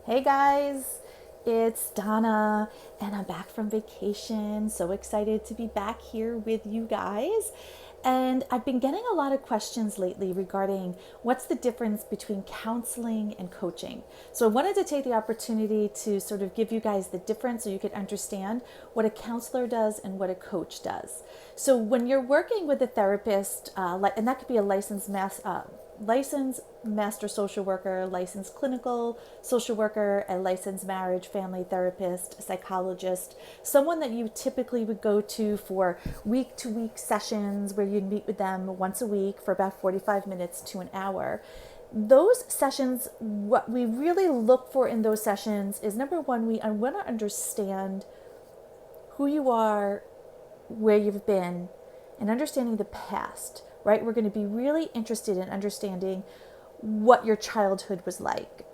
Hey guys, it's Donna, and I'm back from vacation. So excited to be back here with you guys. And I've been getting a lot of questions lately regarding what's the difference between counseling and coaching. So I wanted to take the opportunity to sort of give you guys the difference so you could understand what a counselor does and what a coach does. So when you're working with a therapist, and that could be a licensed master social worker, licensed clinical social worker, a licensed marriage family therapist, psychologist, someone that you typically would go to for week to week sessions where you'd meet with them once a week for about 45 minutes to an hour. Those sessions, what we really look for in those sessions is number one, we want to understand who you are, where you've been, and understanding the past, right? We're going to be really interested in understanding what your childhood was like,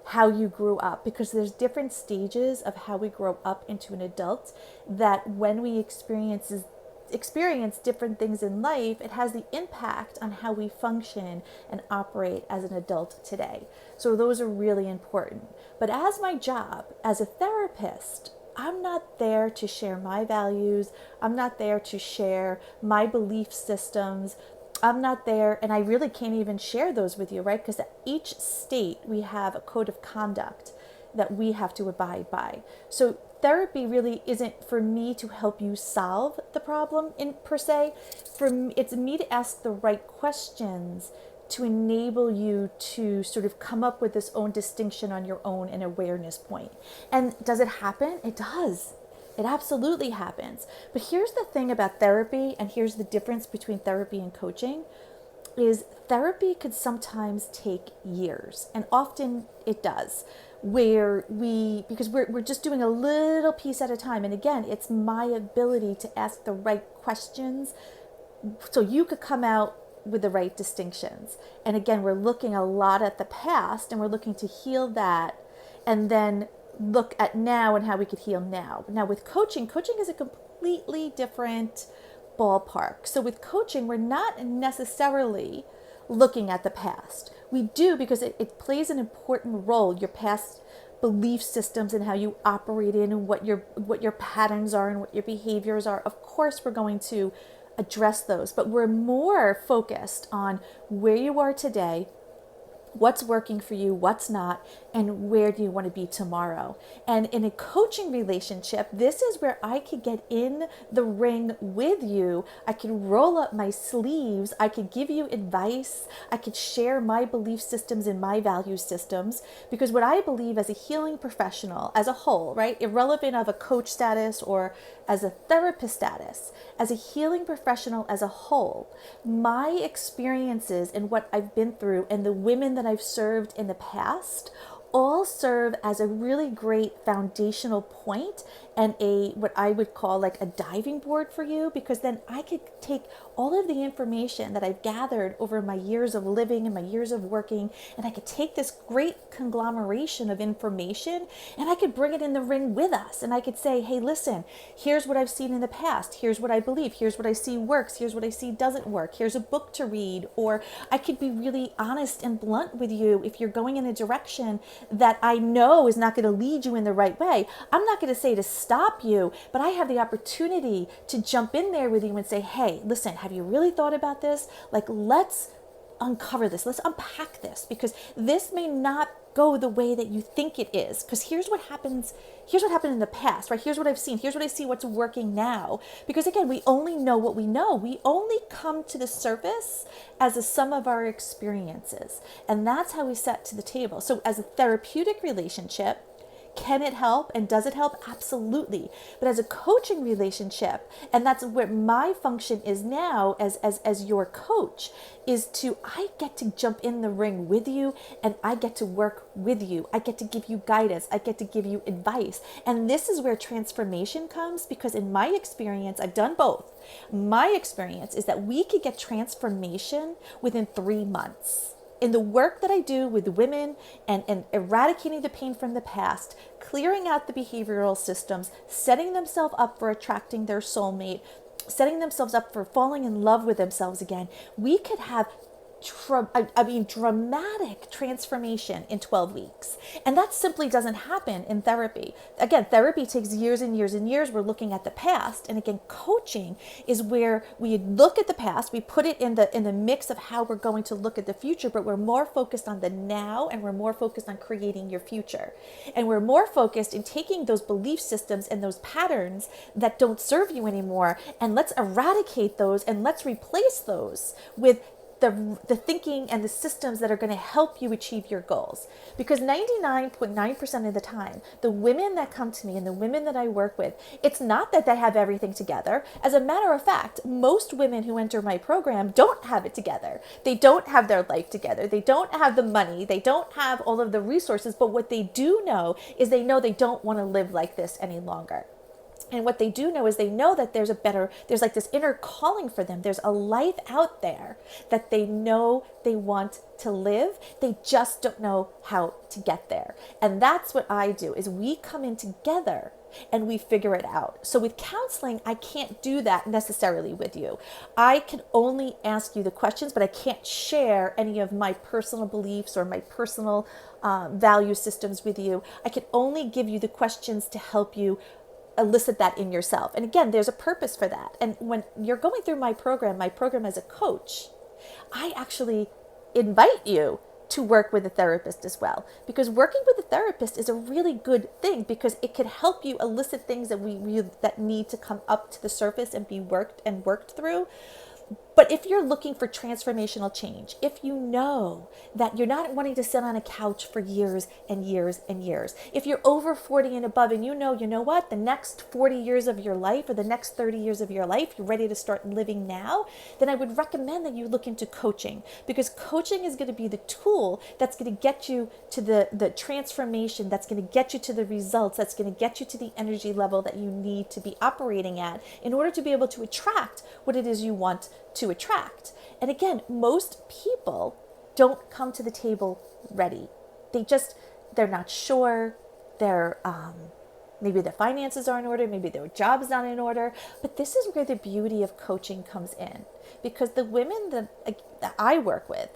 how you grew up, because there's different stages of how we grow up into an adult that when we experience different things in life, it has the impact on how we function and operate as an adult today. So those are really important. But as my job as a therapist, I'm not there to share my values. I'm not there to share my belief systems. I'm not there, and I really can't even share those with you, right? Because at each state, we have a code of conduct that we have to abide by. So therapy really isn't for me to help you solve the problem in per se. It's me to ask the right questions to enable you to sort of come up with this own distinction on your own and awareness point. And does it happen? It does. It absolutely happens. But here's the thing about therapy, and here's the difference between therapy and coaching, is therapy could sometimes take years, and often it does, because we're just doing a little piece at a time. And again, it's my ability to ask the right questions so you could come out with the right distinctions. And again, we're looking a lot at the past and we're looking to heal that and then look at now and how we could heal now. Now with coaching is a completely different ballpark. So with coaching, we're not necessarily looking at the past. We do because it plays an important role, your past belief systems and how you operate in and what your patterns are and what your behaviors are. Of course, we're going to address those, but we're more focused on where you are today, what's working for you, what's not, and where do you want to be tomorrow. And in a coaching relationship, this is where I could get in the ring with you. I can roll up my sleeves. I could give you advice. I could share my belief systems and my value systems, because what I believe as a healing professional as a whole, right, irrelevant of a coach status or as a therapist status, as a healing professional as a whole, my experiences and what I've been through and the women that I've served in the past all serve as a really great foundational point and a what I would call like a diving board for you, because then I could take all of the information that I've gathered over my years of living and my years of working, and I could take this great conglomeration of information and I could bring it in the ring with us, and I could say, hey, listen, here's what I've seen in the past, here's what I believe, here's what I see works, here's what I see doesn't work, here's a book to read. Or I could be really honest and blunt with you if you're going in a direction that I know is not going to lead you in the right way. I'm not going to say to stop you, but I have the opportunity to jump in there with you and say, hey, listen, have you really thought about this? Like, let's uncover this. Let's unpack this, because this may not go the way that you think it is. Because here's what happens. Here's what happened in the past, right? Here's what I've seen. Here's what I see, what's working now. Because again, we only know what we know. We only come to the surface as a sum of our experiences. And that's how we set to the table. So as a therapeutic relationship, can it help and does it help? Absolutely. But as a coaching relationship, and that's where my function is now as your coach, is to, I get to jump in the ring with you and I get to work with you. I get to give you guidance. I get to give you advice. And this is where transformation comes, because in my experience, I've done both. My experience is that we could get transformation within 3 months. In the work that I do with women and eradicating the pain from the past, clearing out the behavioral systems, setting themselves up for attracting their soulmate, setting themselves up for falling in love with themselves again, we could have dramatic transformation in 12 weeks. And that simply doesn't happen in therapy. Again, therapy takes years and years and years. We're looking at the past. And again, coaching is where we look at the past, we put it in the mix of how we're going to look at the future, but we're more focused on the now, and we're more focused on creating your future. And we're more focused in taking those belief systems and those patterns that don't serve you anymore, and let's eradicate those, and let's replace those with the thinking and the systems that are going to help you achieve your goals. Because 99.9% of the time, the women that come to me and the women that I work with, it's not that they have everything together. As a matter of fact, most women who enter my program don't have it together. They don't have their life together. They don't have the money. They don't have all of the resources. But what they do know is they know they don't want to live like this any longer. And what they do know is they know that there's like this inner calling for them. There's a life out there that they know they want to live. They just don't know how to get there. And that's what I do, is we come in together and we figure it out. So with counseling, I can't do that necessarily with you. I can only ask you the questions, but I can't share any of my personal beliefs or my personal value systems with you. I can only give you the questions to help you elicit that in yourself. And again, there's a purpose for that. And when you're going through my program as a coach, I actually invite you to work with a therapist as well. Because working with a therapist is a really good thing, because it could help you elicit things that need to come up to the surface and be worked through. But if you're looking for transformational change, if you know that you're not wanting to sit on a couch for years and years and years, if you're over 40 and above and you know what, the next 40 years of your life or the next 30 years of your life, you're ready to start living now, then I would recommend that you look into coaching, because coaching is going to be the tool that's going to get you to the transformation, that's going to get you to the results, that's going to get you to the energy level that you need to be operating at in order to be able to attract what it is you want to attract. And again, most people don't come to the table ready. They're not sure. Maybe their finances are in order, maybe their job's not in order. But this is where the beauty of coaching comes in, because the women that I work with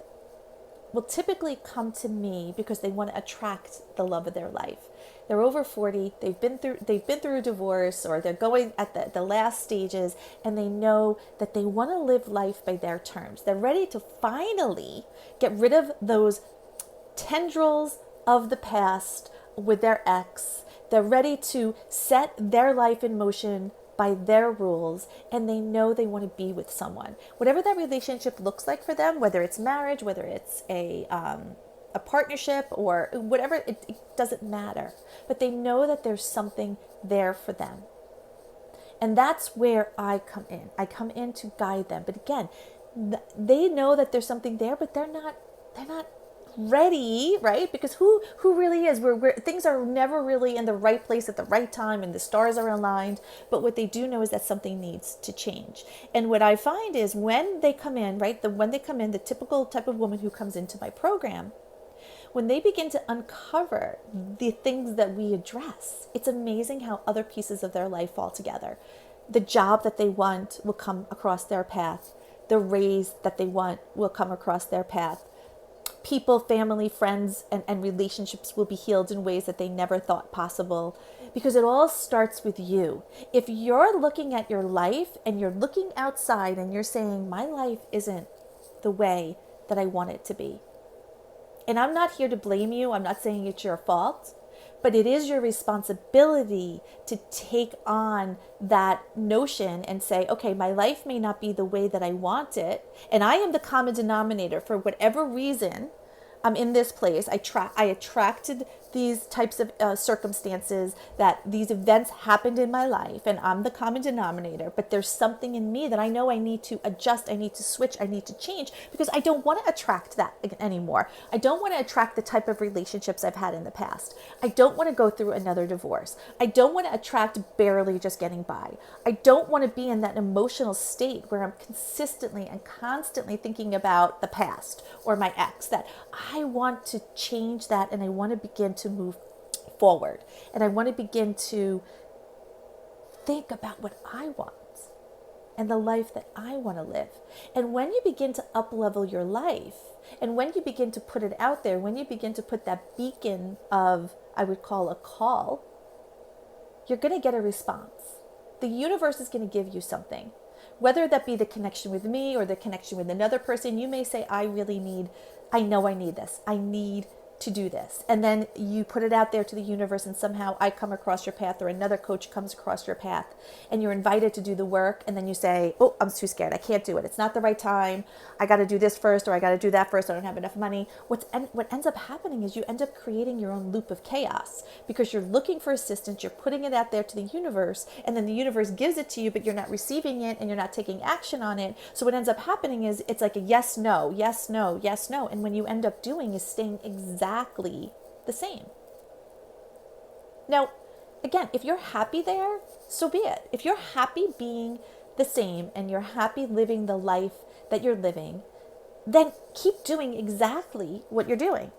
will typically come to me because they want to attract the love of their life. They're over 40, they've been through a divorce, or they're going at the last stages, and they know that they want to live life by their terms. They're ready to finally get rid of those tendrils of the past with their ex. They're ready to set their life in motion by their rules, and they know they want to be with someone. Whatever that relationship looks like for them, whether it's marriage, whether it's a partnership, or whatever, it doesn't matter. But they know that there's something there for them. And that's where I come in. I come in to guide them. But again, they know that there's something there, but they're not ready, right? Because who really is? Things are never really in the right place at the right time, and the stars are aligned. But what they do know is that something needs to change. And what I find is when they come in, right? The typical type of woman who comes into my program, when they begin to uncover the things that we address, it's amazing how other pieces of their life fall together. The job that they want will come across their path. The raise that they want will come across their path. People, family, friends, and relationships will be healed in ways that they never thought possible, because it all starts with you. If you're looking at your life and you're looking outside and you're saying, my life isn't the way that I want it to be. And I'm not here to blame you. I'm not saying it's your fault, but it is your responsibility to take on that notion and say, okay, my life may not be the way that I want it, and I am the common denominator. For whatever reason, I'm in this place. I attracted these types of circumstances, that these events happened in my life, and I'm the common denominator. But there's something in me that I know I need to adjust, I need to switch, I need to change, because I don't want to attract that anymore. I don't want to attract the type of relationships I've had in the past. I don't want to go through another divorce. I don't want to attract barely just getting by. I don't want to be in that emotional state where I'm consistently and constantly thinking about the past or my ex. That I want to change that, and I want to begin to move forward, and I want to begin to think about what I want. and the life that I want to live. And when you begin to up-level your life, and when you begin to put it out there, when you begin to put that beacon of, I would call a call, you're going to get a response. The universe is going to give you something. Whether that be the connection with me or the connection with another person, you may say, I know I need this. I need to do this. And then you put it out there to the universe, and somehow I come across your path, or another coach comes across your path, and you're invited to do the work. And then you say, oh, I'm too scared. I can't do it. It's not the right time. I got to do this first, or I got to do that first. I don't have enough money. What ends up happening is you end up creating your own loop of chaos, because you're looking for assistance. You're putting it out there to the universe, and then the universe gives it to you, but you're not receiving it and you're not taking action on it. So what ends up happening is it's like a yes, no, yes, no, yes, no. And when you end up doing is staying exactly the same. Now, again, if you're happy there, so be it. If you're happy being the same and you're happy living the life that you're living, then keep doing exactly what you're doing.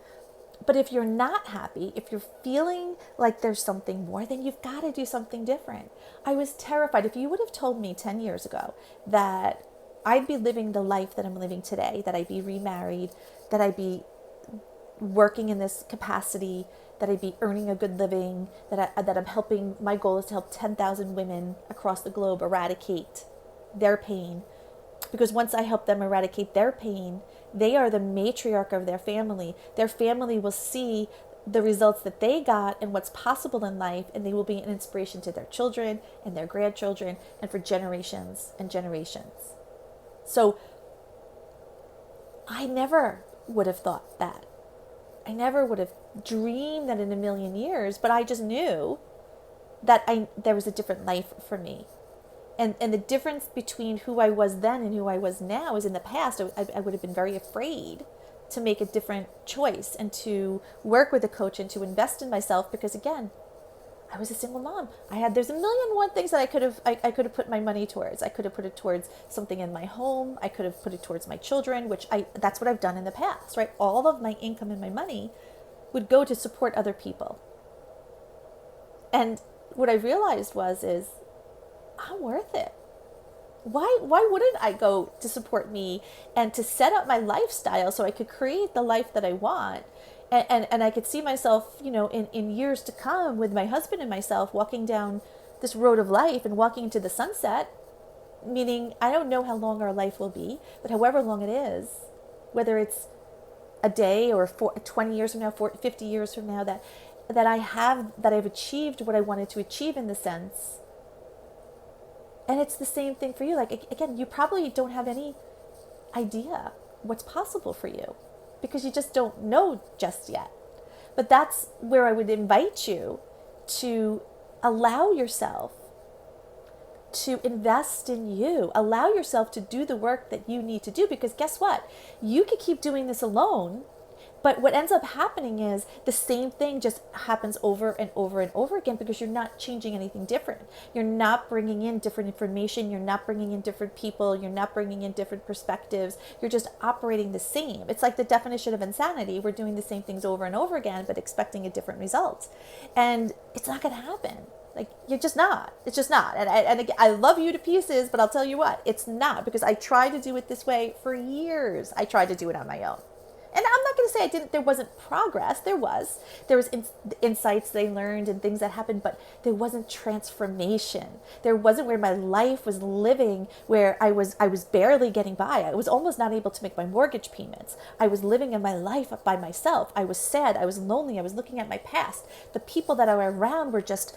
But if you're not happy, if you're feeling like there's something more, then you've got to do something different. I was terrified. If you would have told me 10 years ago that I'd be living the life that I'm living today, that I'd be remarried, that I'd be working in this capacity, that I'd be earning a good living, that I'm helping, my goal is to help 10,000 women across the globe eradicate their pain. Because once I help them eradicate their pain, they are the matriarch of their family. Their family will see the results that they got and what's possible in life, and they will be an inspiration to their children and their grandchildren and for generations and generations. So I never would have thought that. I never would have dreamed that in a million years, but I just knew that there was a different life for me. And the difference between who I was then and who I was now is, in the past, I would have been very afraid to make a different choice and to work with a coach and to invest in myself, because again, I was a single mom. There's a million and one things that I could have put my money towards. I could have put it towards something in my home. I could have put it towards my children, that's what I've done in the past, right? All of my income and my money would go to support other people. And what I realized is I'm worth it. Why wouldn't I go to support me and to set up my lifestyle so I could create the life that I want? And I could see myself, in years to come with my husband and myself walking down this road of life and walking into the sunset, meaning I don't know how long our life will be, but however long it is, whether it's a day or 20 years from now, 50 years from now, that I've achieved what I wanted to achieve in the sense. And it's the same thing for you. Like, again, you probably don't have any idea what's possible for you, because you just don't know just yet. But that's where I would invite you to allow yourself to invest in you. Allow yourself to do the work that you need to do, because guess what? You could keep doing this alone, but what ends up happening is the same thing just happens over and over and over again, because you're not changing anything different. You're not bringing in different information. You're not bringing in different people. You're not bringing in different perspectives. You're just operating the same. It's like the definition of insanity. We're doing the same things over and over again, but expecting a different result. And it's not going to happen. Like, you're just not. It's just not. And again, I love you to pieces, but I'll tell you what, it's not, because I tried to do it this way for years. I tried to do it on my own. And I'm not going to say there wasn't progress. There was insights they learned and things that happened, but there wasn't transformation. There wasn't where my life was living, where I was barely getting by. I was almost not able to make my mortgage payments. I was living in my life by myself. I was sad. I was lonely. I was looking at my past. The people that I were around were just,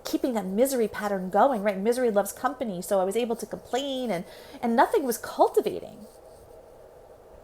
keeping that misery pattern going, right? Misery loves company. So I was able to complain and nothing was cultivating.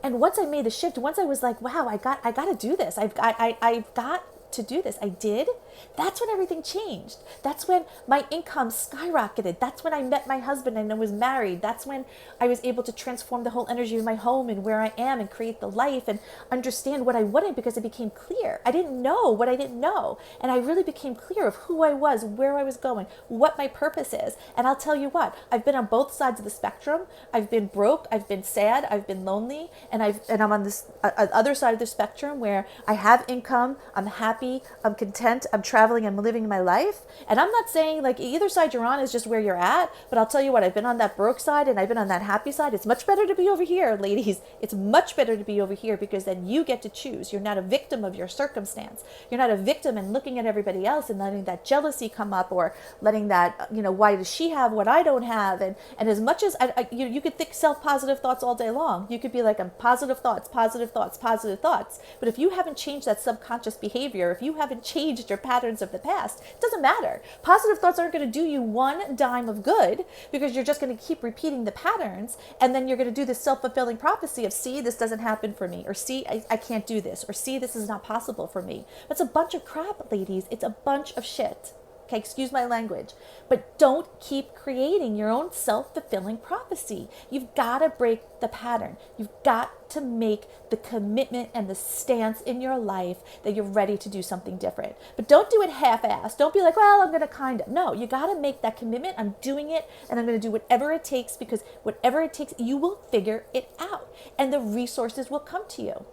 And once I made the shift, once I was like, wow, I got to do this. I've got to do this. I did. That's when everything changed. That's when my income skyrocketed. That's when I met my husband and I was married. That's when I was able to transform the whole energy of my home and where I am and create the life and understand what I wanted, because it became clear. I didn't know what I didn't know. And I really became clear of who I was, where I was going, what my purpose is. And I'll tell you what, I've been on both sides of the spectrum. I've been broke, I've been sad, I've been lonely, and I'm on this other side of the spectrum where I have income, I'm happy, happy, I'm content, I'm traveling, I'm living my life. And I'm not saying like either side you're on is just where you're at, but I'll tell you what, I've been on that broke side and I've been on that happy side. It's much better to be over here, ladies. It's much better to be over here because then you get to choose. You're not a victim of your circumstance. You're not a victim and looking at everybody else and letting that jealousy come up, or letting that, why does she have what I don't have? And as much as you could think self-positive thoughts all day long. You could be like, I'm positive thoughts, positive thoughts, positive thoughts. But if you haven't changed that subconscious behavior, if you haven't changed your patterns of the past, it doesn't matter. Positive thoughts aren't going to do you one dime of good because you're just going to keep repeating the patterns. And then you're going to do this self-fulfilling prophecy of, see, this doesn't happen for me, or see, I can't do this, or see, this is not possible for me. That's a bunch of crap, ladies. It's a bunch of shit. Okay, excuse my language, but don't keep creating your own self-fulfilling prophecy. You've got to break the pattern. You've got to make the commitment and the stance in your life that you're ready to do something different. But don't do it half-assed. Don't be like, well, I'm going to kind of. No, you got to make that commitment. I'm doing it, and I'm going to do whatever it takes, because whatever it takes, you will figure it out, and the resources will come to you.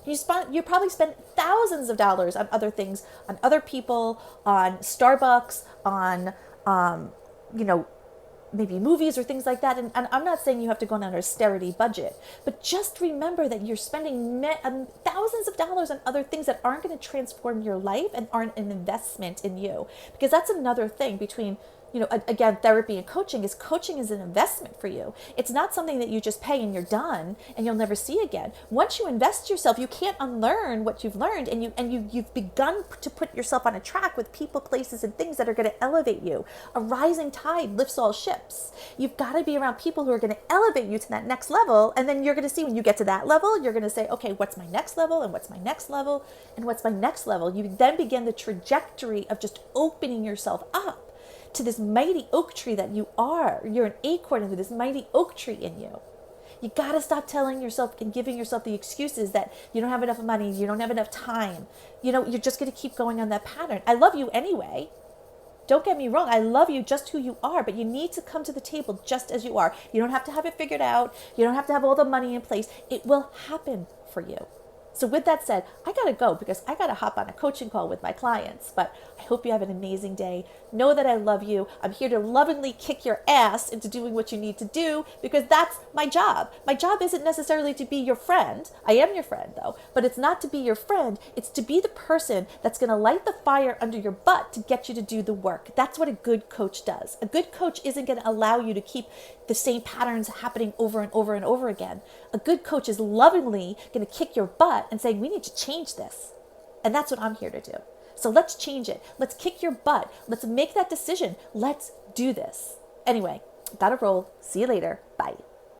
You probably spend thousands of dollars on other things, on other people, on Starbucks, on, maybe movies or things like that. And I'm not saying you have to go on an austerity budget, but just remember that you're spending thousands of dollars on other things that aren't going to transform your life and aren't an investment in you. Because that's another thing between, again, therapy and coaching is an investment for you. It's not something that you just pay and you're done and you'll never see again. Once you invest yourself, you can't unlearn what you've learned, and you've begun to put yourself on a track with people, places, and things that are going to elevate you. A rising tide lifts all ships. You've got to be around people who are going to elevate you to that next level, and then you're going to see when you get to that level, you're going to say, okay, what's my next level, and what's my next level, and what's my next level? You then begin the trajectory of just opening yourself up to this mighty oak tree that you are. You're an acorn into this mighty oak tree in you. You got to stop telling yourself and giving yourself the excuses that you don't have enough money, you don't have enough time. You're just going to keep going on that pattern. I love you anyway. Don't get me wrong. I love you just who you are, but you need to come to the table just as you are. You don't have to have it figured out. You don't have to have all the money in place. It will happen for you. So with that said, I got to go because I got to hop on a coaching call with my clients, but I hope you have an amazing day. Know that I love you. I'm here to lovingly kick your ass into doing what you need to do, because that's my job. My job isn't necessarily to be your friend. I am your friend though, but it's not to be your friend. It's to be the person that's going to light the fire under your butt to get you to do the work. That's what a good coach does. A good coach isn't going to allow you to keep the same patterns happening over and over and over again. A good coach is lovingly going to kick your butt and saying, we need to change this. And that's what I'm here to do. So let's change it. Let's kick your butt. Let's make that decision. Let's do this. Anyway, gotta roll. See you later. Bye.